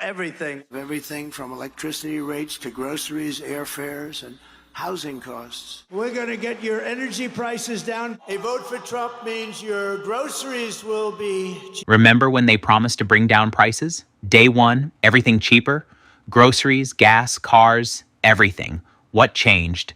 Everything. Everything from electricity rates to groceries, airfares, and housing costs. We're going to get your energy prices down. A vote for Trump means your groceries will be cheap. Remember when they promised to bring down prices? Day one, everything cheaper? Groceries, gas, cars, everything. What changed?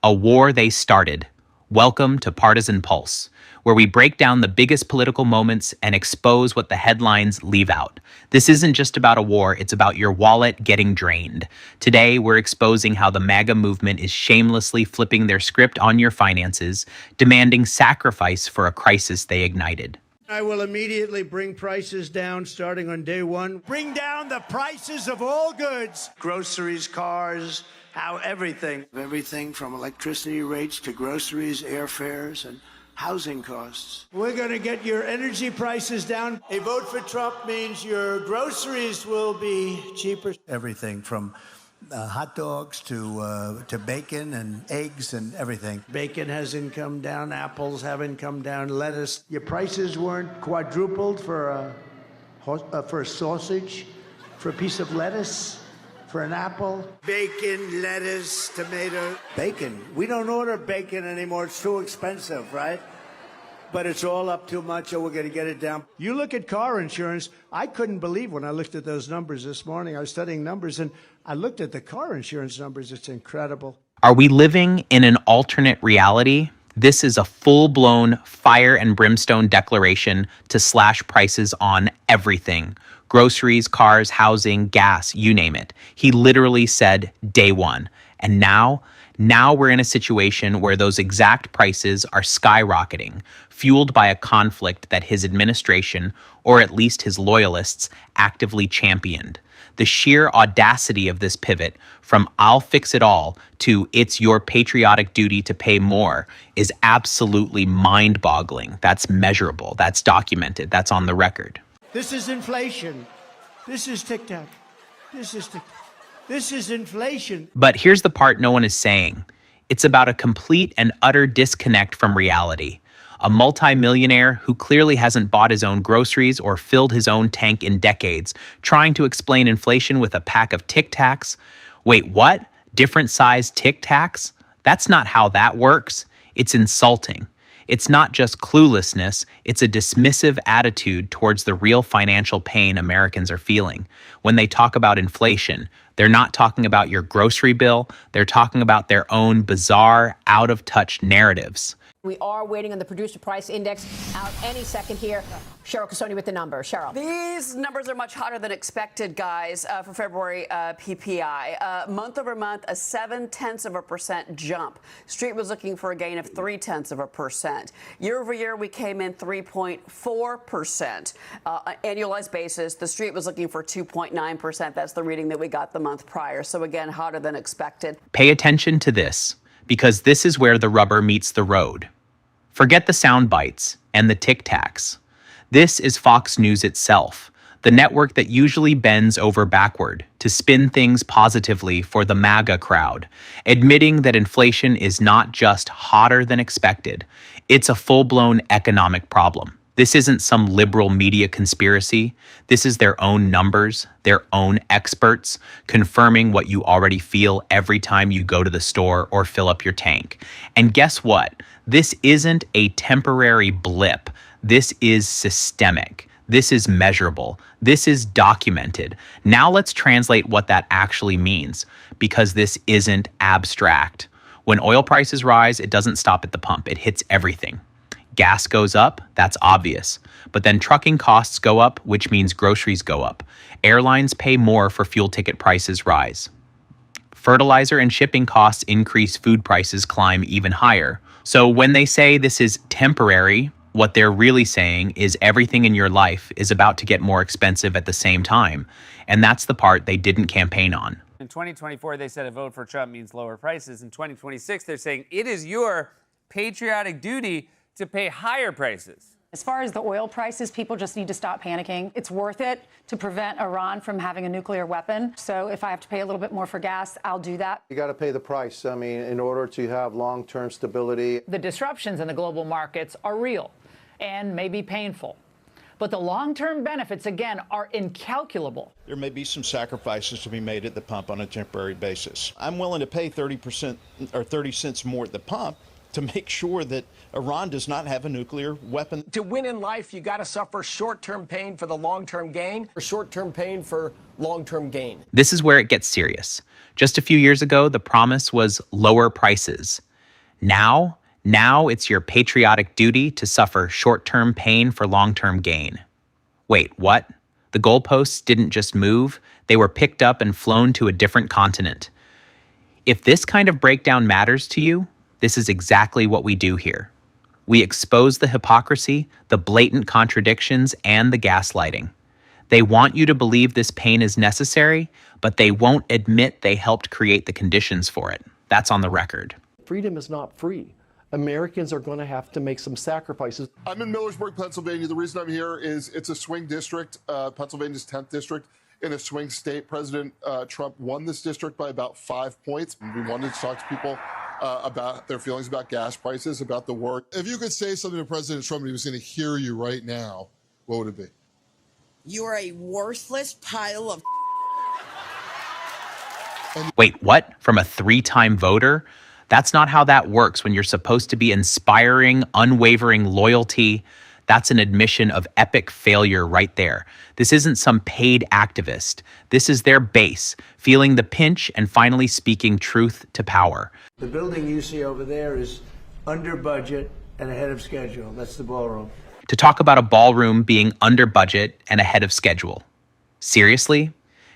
A war they started. Welcome to Partisan Pulse, where we break down the biggest political moments and expose what the headlines leave out. This isn't just about a war, it's about your wallet getting drained. Today, we're exposing how the MAGA movement is shamelessly flipping their script on your finances, demanding sacrifice for a crisis they ignited. I will immediately bring prices down starting on day one. Bring down the prices of all goods. Groceries, cars, everything. Everything from electricity rates to groceries, airfares, and housing costs. We're going to get your energy prices down. A vote for Trump means your groceries will be cheaper. Everything from hot dogs to bacon and eggs and everything. Bacon hasn't come down. Apples haven't come down. Lettuce. Your prices weren't quadrupled for a sausage, for a piece of lettuce, for an apple. Bacon, lettuce, tomato. Bacon. We don't order bacon anymore. It's too expensive, right? But it's all up too much, or we're going to get it down. You look at car insurance. I couldn't believe when I looked at those numbers this morning. I was studying numbers, and I looked at the car insurance numbers. It's incredible. Are we living in an alternate reality? This is a full-blown fire and brimstone declaration to slash prices on everything. Groceries, cars, housing, gas, you name it. He literally said day one. And now we're in a situation where those exact prices are skyrocketing, fueled by a conflict that his administration, or at least his loyalists, actively championed. The sheer audacity of this pivot from "I'll fix it all" to "it's your patriotic duty to pay more" is absolutely mind-boggling. That's measurable, that's documented, that's on the record. This is inflation. This is tic-tac. This is inflation. But here's the part no one is saying. It's about a complete and utter disconnect from reality. A multi-millionaire who clearly hasn't bought his own groceries or filled his own tank in decades, trying to explain inflation with a pack of Tic Tacs. Wait, what? Different size Tic Tacs? That's not how that works. It's insulting. It's not just cluelessness, it's a dismissive attitude towards the real financial pain Americans are feeling. When they talk about inflation, they're not talking about your grocery bill, they're talking about their own bizarre, out-of-touch narratives. We are waiting on the producer price index out any second here. Cheryl Casoni with the number. Cheryl. These numbers are much hotter than expected, guys, for February PPI. Month over month, a 0.7% jump. Street was looking for a gain of 0.3%. Year over year, we came in 3.4%. Annualized basis, the Street was looking for 2.9%. That's the reading that we got the month prior. So again, hotter than expected. Pay attention to this, because this is where the rubber meets the road. Forget the sound bites and the Tic Tacs. This is Fox News itself, the network that usually bends over backward to spin things positively for the MAGA crowd, admitting that inflation is not just hotter than expected, it's a full-blown economic problem. This isn't some liberal media conspiracy. This is their own numbers, their own experts, confirming what you already feel every time you go to the store or fill up your tank. And guess what? This isn't a temporary blip. This is systemic. This is measurable. This is documented. Now let's translate what that actually means, because this isn't abstract. When oil prices rise, it doesn't stop at the pump. It hits everything. Gas goes up, that's obvious. But then trucking costs go up, which means groceries go up. Airlines pay more for fuel ticket prices rise. Fertilizer and shipping costs increase, food prices climb even higher. So when they say this is temporary, what they're really saying is everything in your life is about to get more expensive at the same time. And that's the part they didn't campaign on. In 2024, they said a vote for Trump means lower prices. In 2026, they're saying it is your patriotic duty to pay higher prices. As far as the oil prices, people just need to stop panicking. It's worth it to prevent Iran from having a nuclear weapon. So if I have to pay a little bit more for gas, I'll do that. You got to pay the price. I mean, in order to have long-term stability. The disruptions in the global markets are real and may be painful. but the long-term benefits, again, are incalculable. There may be some sacrifices to be made at the pump on a temporary basis. I'm willing to pay 30% or 30 cents more at the pump to make sure that Iran does not have a nuclear weapon. To win in life, you got to suffer short-term pain for the long-term gain, or short-term pain for long-term gain. This is where it gets serious. Just a few years ago, the promise was lower prices. Now it's your patriotic duty to suffer short-term pain for long-term gain. Wait, what? The goalposts didn't just move, they were picked up and flown to a different continent. If this kind of breakdown matters to you, this is exactly what we do here. We expose the hypocrisy, the blatant contradictions, and the gaslighting. They want you to believe this pain is necessary, but they won't admit they helped create the conditions for it. That's on the record. Freedom is not free. Americans are going to have to make some sacrifices. I'm in Millersburg, Pennsylvania. The reason I'm here is it's a swing district, Pennsylvania's 10th district in a swing state. President Trump won this district by about 5 points. We wanted to talk to people about their feelings about gas prices, about the war. If you could say something to President Trump and he was going to hear you right now, what would it be? You are a worthless pile of... Wait, what? From a 3-time voter? That's not how that works when you're supposed to be inspiring, unwavering loyalty. That's an admission of epic failure right there. This isn't some paid activist. This is their base, feeling the pinch and finally speaking truth to power. The building you see over there is under budget and ahead of schedule. That's the ballroom. To talk about a ballroom being under budget and ahead of schedule. Seriously?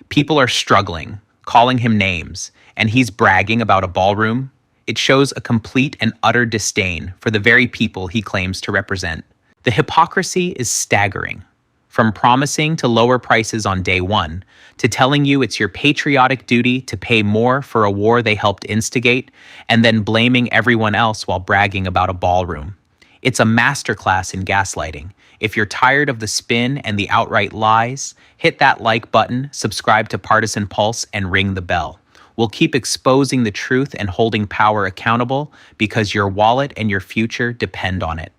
People are struggling, calling him names, and he's bragging about a ballroom? It shows a complete and utter disdain for the very people he claims to represent. The hypocrisy is staggering. From promising to lower prices on day one, to telling you it's your patriotic duty to pay more for a war they helped instigate, and then blaming everyone else while bragging about a ballroom. It's a masterclass in gaslighting. If you're tired of the spin and the outright lies, hit that like button, subscribe to Partisan Pulse, and ring the bell. We'll keep exposing the truth and holding power accountable because your wallet and your future depend on it.